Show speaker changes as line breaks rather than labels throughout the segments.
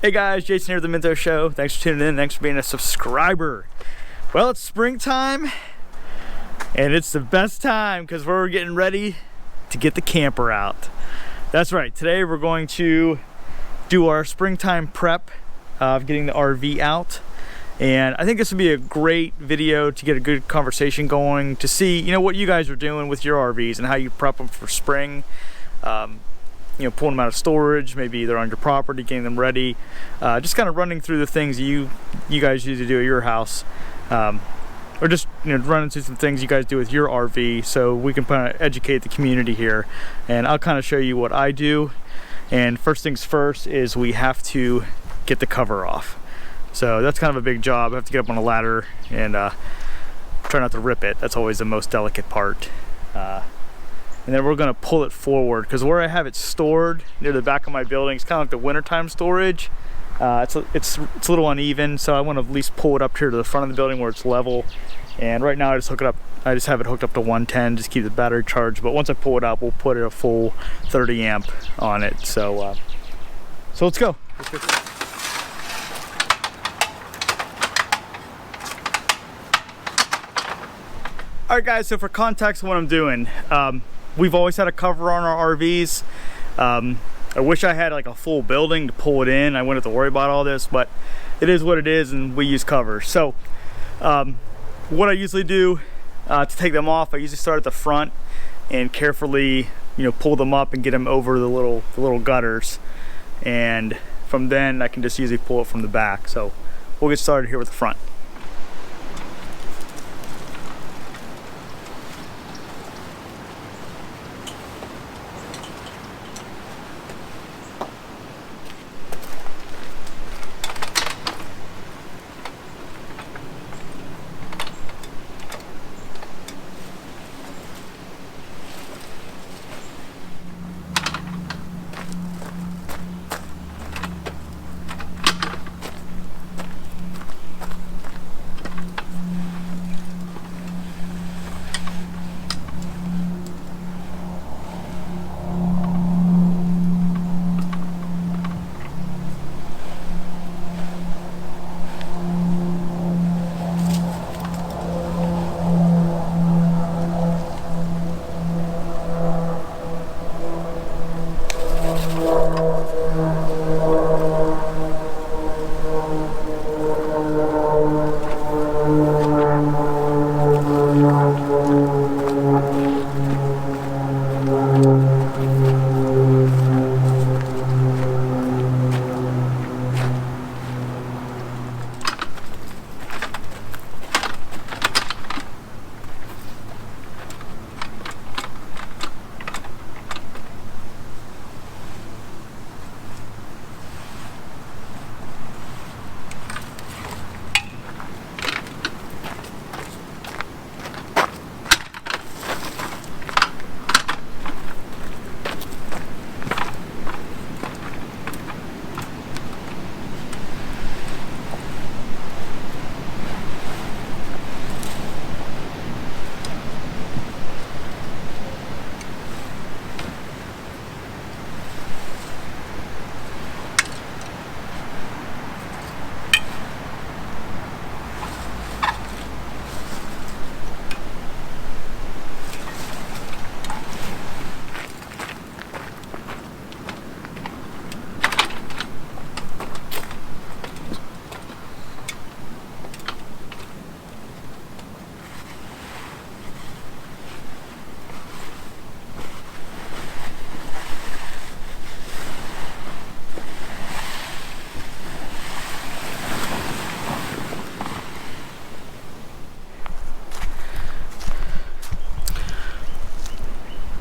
Hey guys, Jason here at the Minto Show. Thanks for tuning in. Thanks for being a subscriber. Well, it's springtime, and it's the best time because we're getting ready to get the camper out. That's right. Today we're going to do our springtime prep of getting the RV out. And I think this would be a great video to get a good conversation going, to see, what you guys are doing with your RVs and how you prep them for spring. Pulling them out of storage, maybe either on your property, getting them ready. Just kind of running through the things you guys usually do at your house. Or just running through some things you guys do with your RV, so we can kind of educate the community here. And I'll kind of show you what I do. And first things first is we have to get the cover off. So that's kind of a big job. I have to get up on a ladder and try not to rip it. That's always the most delicate part. And then we're gonna pull it forward, because where I have it stored near the back of my building, it's kind of like the wintertime storage. It's a little uneven, so I want to at least pull it up here to the front of the building where it's level. And right now I just have it hooked up to 110, just keep the battery charged. But once I pull it up, we'll put a full 30 amp on it. So let's go. All right, guys. So for context, what I'm doing. We've always had a cover on our RVs. I wish I had like a full building to pull it in. I wouldn't have to worry about all this, but it is what it is, and we use covers. So what I usually do to take them off, I usually start at the front and carefully pull them up and get them over the little gutters, and from then I can just easily pull it from the back. So we'll get started here with the front.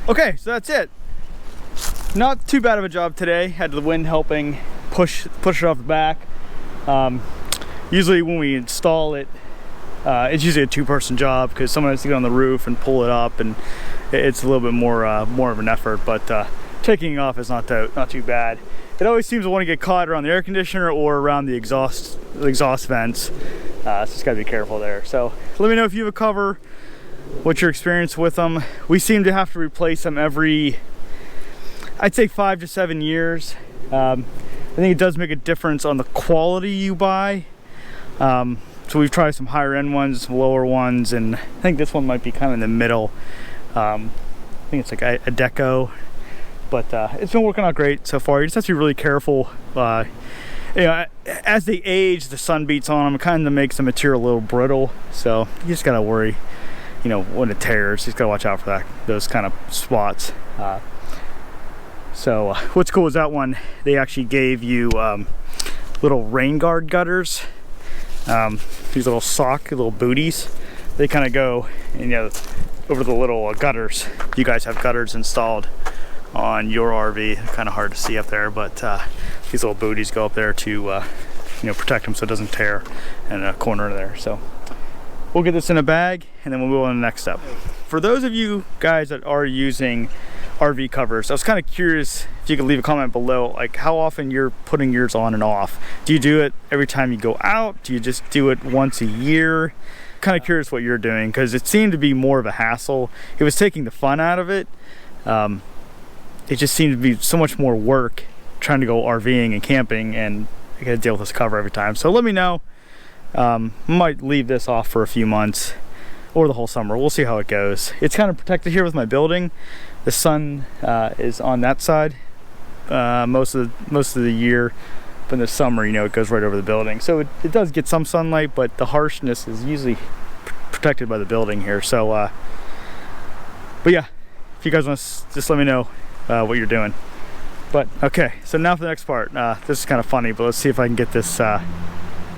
Okay, so that's it. Not too bad of a job today. Had the wind helping push it off the back. Usually when we install it, it's usually a two-person job because someone has to get on the roof and pull it up, and it's a little bit more of an effort. But taking it off is not too bad. It always seems to want to get caught around the air conditioner or around the exhaust vents. So just gotta be careful there. So let me know if you have a cover, what's your experience with them. We seem to have to replace them every, I'd say 5 to 7 years. think it does make a difference on the quality you buy. So we've tried some higher end ones, some lower ones, and I think this one might be kind of in the middle. I think it's like a deco, but it's been working out great so far. You just have to be really careful. You know, as they age, the sun beats on them, it kind of makes the material a little brittle. So you just gotta worry, you know, when it tears. You just gotta watch out for that, those kind of spots. So what's cool is that one, they actually gave you little rain guard gutters. These little little booties. They kind of go, and, you know, over the little gutters. You guys have gutters installed on your RV. Kind of hard to see up there, but these little booties go up there to you know, protect them so it doesn't tear in a corner there. So we'll get this in a bag and then we'll move on to the next step. For those of you guys that are using RV covers, I was kind of curious if you could leave a comment below, like how often you're putting yours on and off. Do you do it every time you go out? Do you just do it once a year? Kind of curious what you're doing, because it seemed to be more of a hassle. It was taking the fun out of it. It just seemed to be so much more work trying to go RVing and camping, and I gotta deal with this cover every time. So let me know. Might leave this off for a few months or the whole summer. We'll see how it goes. It's kind of protected here with my building. The sun is on that side most of the year, but in the summer, you know, it goes right over the building. So it does get some sunlight, but the harshness is usually protected by the building here. So, but yeah, if you guys want to just let me know what you're doing. But okay, so now for the next part. This is kind of funny, but let's see if I can get this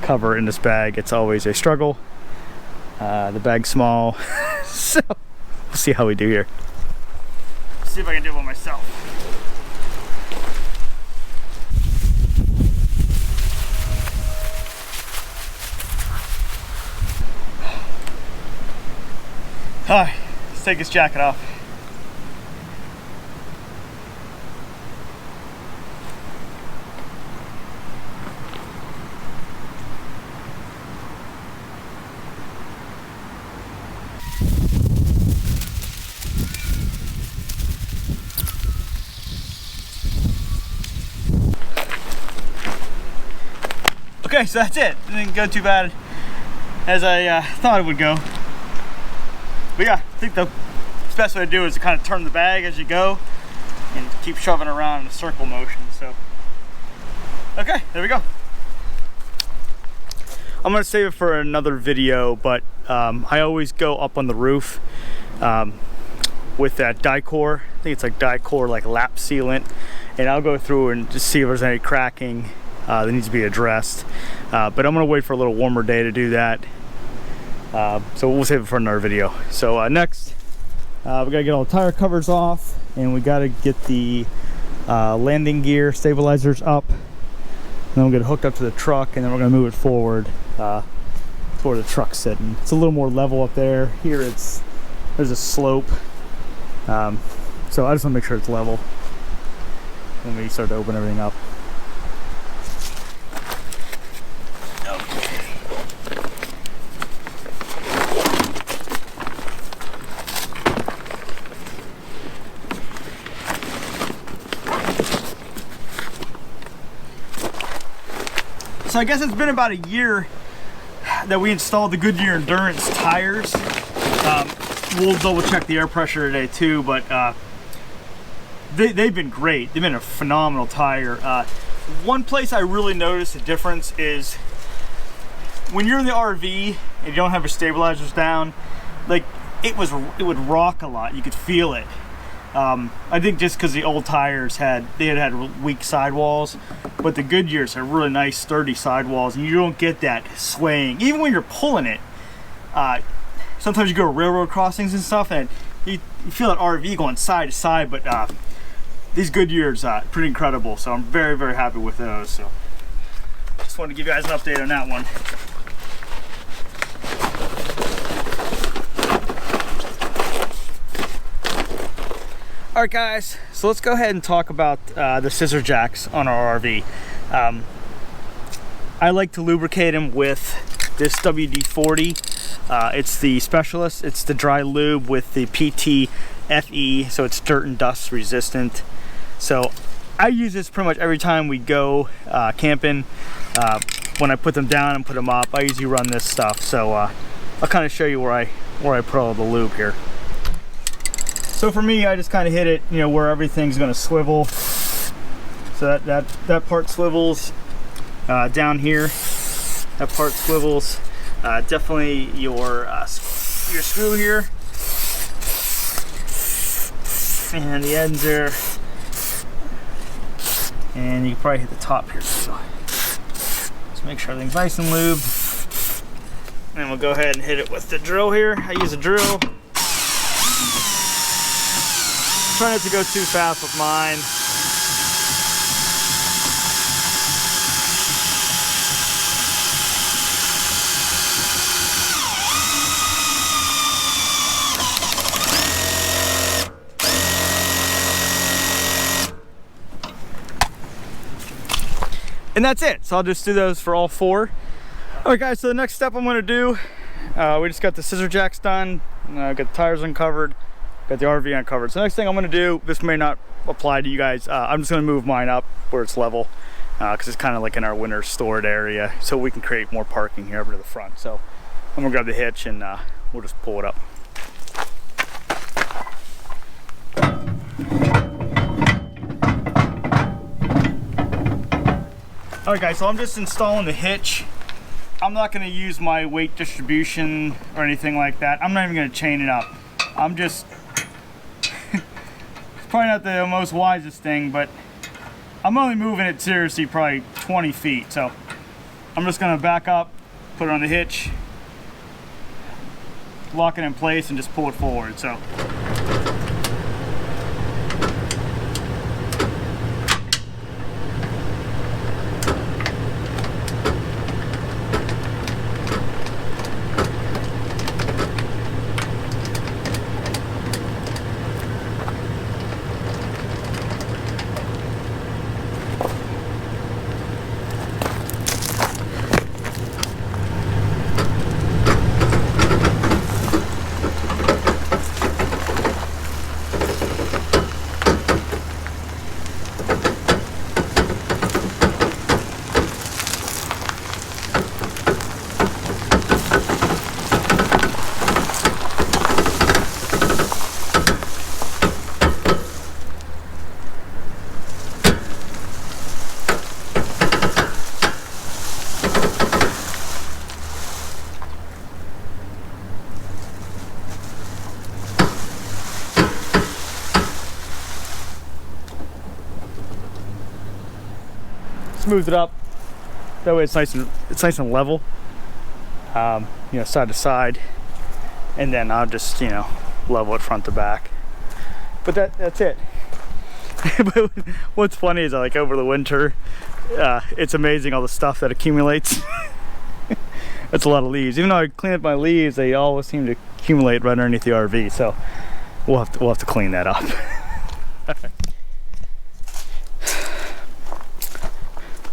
cover in this bag. It's always a struggle. The bag's small, so we'll see how we do here. See if I can do it by myself. Alright, let's take this jacket off. Okay, so that's it. It didn't go too bad as I thought it would go. But yeah, I think the best way to do it is to kind of turn the bag as you go and keep shoving around in a circle motion. So, okay, there we go. I'm gonna save it for another video, but I always go up on the roof with that Dicor. I think it's like Dicor, like lap sealant, and I'll go through and just see if there's any cracking that needs to be addressed. But I'm gonna wait for a little warmer day to do that. So we'll save it for another video. So next, we gotta get all the tire covers off, and we gotta get the landing gear stabilizers up. And then we'll get it hooked up to the truck, and then we're gonna move it forward to where the truck's sitting. It's a little more level up there. Here there's a slope. So I just wanna make sure it's level when we start to open everything up. So I guess it's been about a year that we installed the Goodyear Endurance tires. We'll double check the air pressure today too, but they've been great. They've been a phenomenal tire. One place I really noticed a difference is when you're in the RV and you don't have your stabilizers down, like it would rock a lot. You could feel it. I think just because the old tires had weak sidewalls, but the Goodyears have really nice sturdy sidewalls, and you don't get that swaying even when you're pulling it. Sometimes you go to railroad crossings and stuff, and you feel that RV going side to side, but these Goodyears pretty incredible. So I'm very, very happy with those. So just wanted to give you guys an update on that one. All right, guys, so let's go ahead and talk about the Scissor Jacks on our RV. I like to lubricate them with this WD-40. It's the Specialist. It's the dry lube with the PT FE, so it's dirt and dust resistant. So I use this pretty much every time we go camping. When I put them down and put them up, I usually run this stuff. So I'll kind of show you where I put all the lube here. So for me, I just kind of hit it, you know, where everything's going to swivel. So that part swivels down here. That part swivels. Definitely your screw here, and the ends there. And you can probably hit the top here too. Just make sure everything's nice and lubed. And we'll go ahead and hit it with the drill here. I use a drill. Try not to go too fast with mine. And that's it. So I'll just do those for all 4. All right, guys, so the next step I'm gonna do, we just got the scissor jacks done, got the tires uncovered, got the RV uncovered. So the next thing I'm gonna do, this may not apply to you guys, I'm just gonna move mine up where it's level, because it's kind of like in our winter stored area, so we can create more parking here over to the front. So I'm gonna grab the hitch and we'll just pull it up. All right, guys, so I'm just installing the hitch. I'm not gonna use my weight distribution or anything like that. I'm not even gonna chain it up. I'm just, it's probably not the most wisest thing, but I'm only moving it seriously probably 20 feet. So I'm just gonna back up, put it on the hitch, lock it in place, and just pull it forward. So. Smooth it up. That way it's nice and level. You know, side to side, and then I'll just, you know, level it front to back. But that's it. But what's funny is, like, over the winter, it's amazing all the stuff that accumulates. That's a lot of leaves. Even though I clean up my leaves, they always seem to accumulate right underneath the RV. So we'll have to clean that up.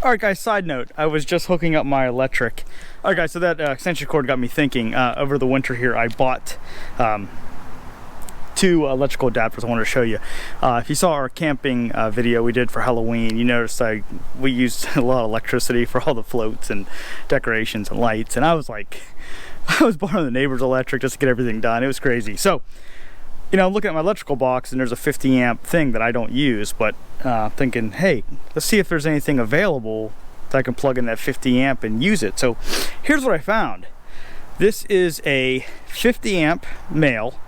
Alright, guys, side note, I was just hooking up my electric. Alright, guys, so that extension cord got me thinking. Over the winter here, I bought 2 electrical adapters I wanted to show you. If you saw our camping video we did for Halloween, you noticed we used a lot of electricity for all the floats and decorations and lights, and I was like, I was borrowing the neighbor's electric just to get everything done. It was crazy. So, you know, I'm looking at my electrical box, and there's a 50 amp thing that I don't use, but thinking, hey, let's see if there's anything available that I can plug in that 50 amp and use it. So here's what I found. This is a 50 amp male,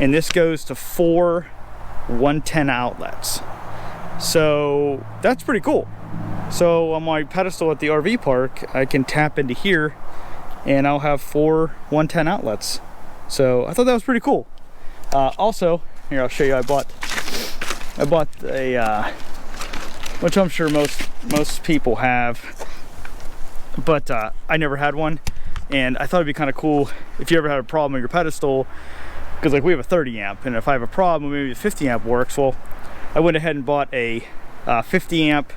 and this goes to 4 110 outlets. So that's pretty cool. So on my pedestal at the RV park, I can tap into here and I'll have 4 110 outlets. So I thought that was pretty cool. Also, here, I'll show you, I bought a, which I'm sure most people have, but I never had one, and I thought it'd be kind of cool if you ever had a problem with your pedestal, because like we have a 30 amp, and if I have a problem, maybe the 50 amp works. Well, I went ahead and bought a 50 amp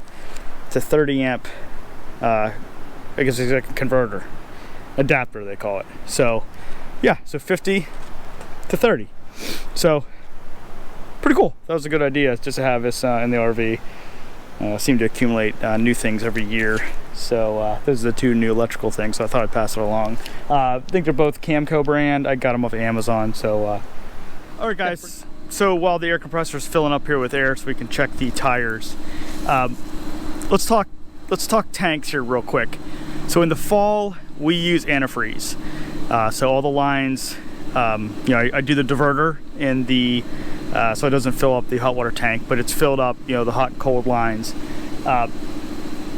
to 30 amp, I guess it's like a converter, adapter they call it. So yeah, so 50 to 30. So pretty cool. That was a good idea just to have this in the RV. Seem to accumulate new things every year. So those are the two new electrical things, so I thought I'd pass it along. I think they're both Camco brand. I got them off of Amazon. So all right guys, so while the air compressor is filling up here with air so we can check the tires, let's talk tanks here real quick. So in the fall we use antifreeze, so all the lines, you know, I do the diverter in the so it doesn't fill up the hot water tank, but it's filled up, you know, the hot and cold lines.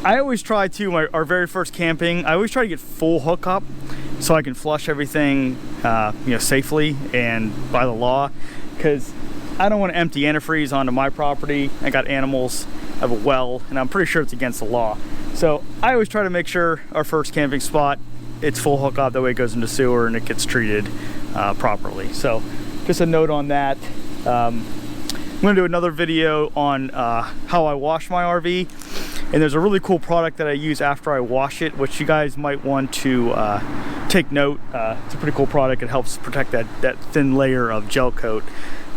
I always try to, our very first camping, I always try to get full hookup so I can flush everything, you know, safely and by the law, because I don't want to empty antifreeze onto my property. I got animals, I have a well, and I'm pretty sure it's against the law. So I always try to make sure our first camping spot, it's full hookup, that way it goes into sewer and it gets treated properly. So just a note on that. I'm going to do another video on how I wash my RV. And there's a really cool product that I use after I wash it, which you guys might want to take note. It's a pretty cool product. It helps protect that thin layer of gel coat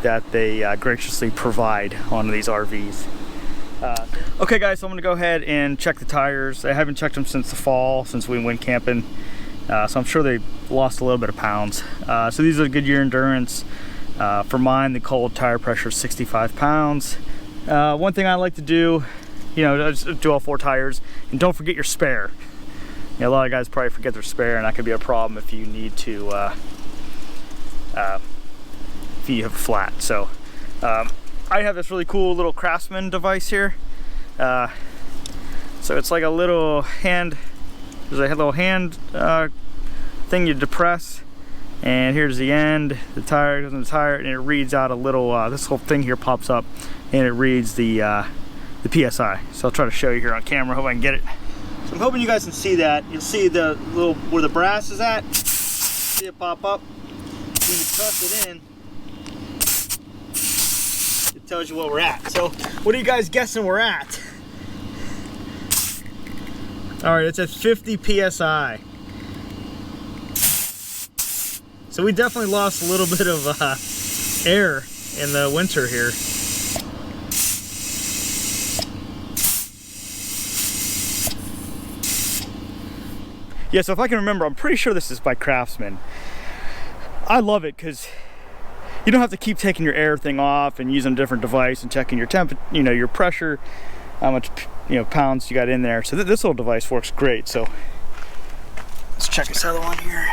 that they graciously provide on these RVs. Okay guys, so I'm gonna go ahead and check the tires. I haven't checked them since the fall, since we went camping. So I'm sure they lost a little bit of pounds. So these are Goodyear Endurance. For mine, the cold tire pressure is 65 pounds. One thing I like to do, you know, just do all 4 tires, and don't forget your spare. You know, a lot of guys probably forget their spare, and that could be a problem if you need to, if you have a flat. So I have this really cool little Craftsman device here. So it's like a little hand, there's a little hand thing you depress, and here's the end, the tire goes in the tire, and it reads out a little, this whole thing here pops up, and it reads the PSI. So I'll try to show you here on camera, hope I can get it. So I'm hoping you guys can see that. You'll see the little, where the brass is at, see it pop up. When you press it in, it tells you what we're at. So what are you guys guessing we're at? All right, it's at 50 PSI. So we definitely lost a little bit of air in the winter here. Yeah, so if I can remember, I'm pretty sure this is by Craftsman. I love it because you don't have to keep taking your air thing off and using a different device and checking your temp, you know, your pressure, how much, you know, pounds you got in there. So this little device works great. So let's check this other one here.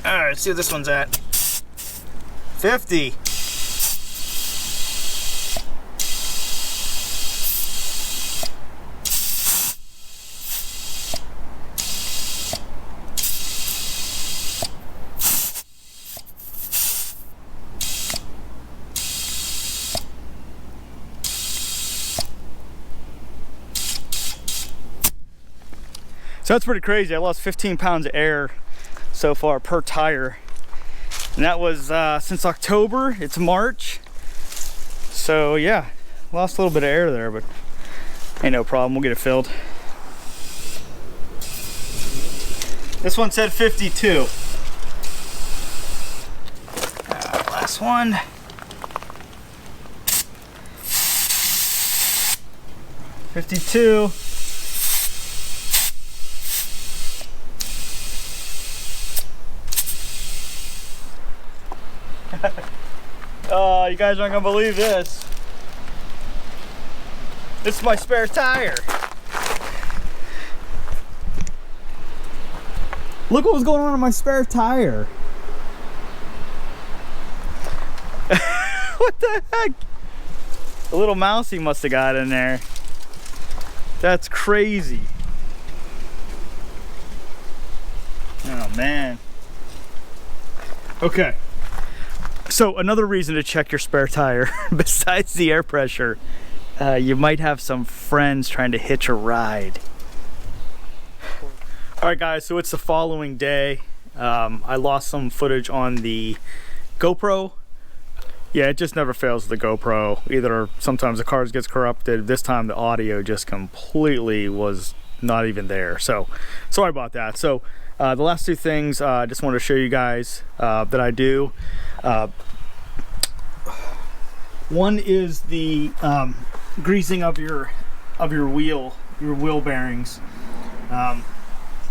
All right, let's see what this one's at. 50. So that's pretty crazy. I lost 15 pounds of air so far per tire, and that was since October. It's March, so yeah, lost a little bit of air there, but ain't no problem, we'll get it filled. This one said 52. Last one. $52. Oh, you guys aren't gonna believe this. This is my spare tire. Look what was going on in my spare tire. What the heck? A little mousey must have got in there. That's crazy. Oh man. Okay. So another reason to check your spare tire, besides the air pressure, you might have some friends trying to hitch a ride. All right guys, so it's the following day. I lost some footage on the GoPro. yeah, it just never fails with the GoPro. Either sometimes the card gets corrupted. This time the audio just completely was not even there. So sorry about that. So the last two things I just wanted to show you guys that I do. One is the greasing of your wheel bearings.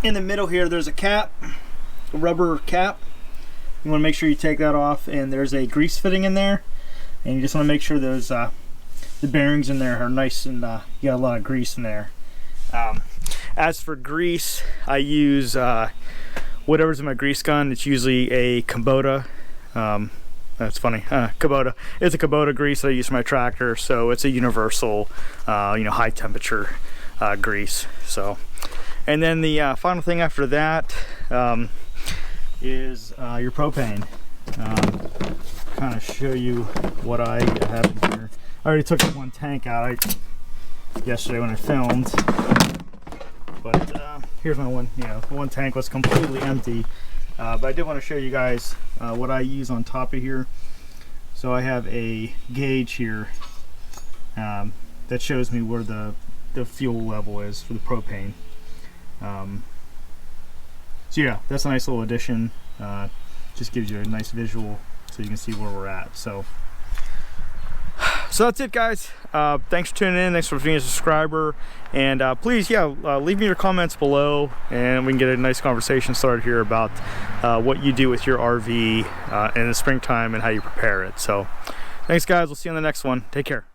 In the middle here, there's a cap, a rubber cap. You want to make sure you take that off, and there's a grease fitting in there, and you just want to make sure those the bearings in there are nice and you got a lot of grease in there. As for grease, I use whatever's in my grease gun. It's usually a Kubota. That's funny. Kubota. It's a Kubota grease that I use for my tractor, so it's a universal, high temperature grease. So, and then the final thing after that is your propane. Kind of show you what I have in here. I already took one tank out yesterday when I filmed, but here's my one. One tank was completely empty. But I did want to show you guys what I use on top of here. So I have a gauge here that shows me where the fuel level is for the propane. So yeah, that's a nice little addition. Just gives you a nice visual so you can see where we're at. So that's it, guys. Thanks for tuning in. Thanks for being a subscriber. And please, leave me your comments below, and we can get a nice conversation started here about what you do with your RV in the springtime and how you prepare it. So thanks, guys. We'll see you on the next one. Take care.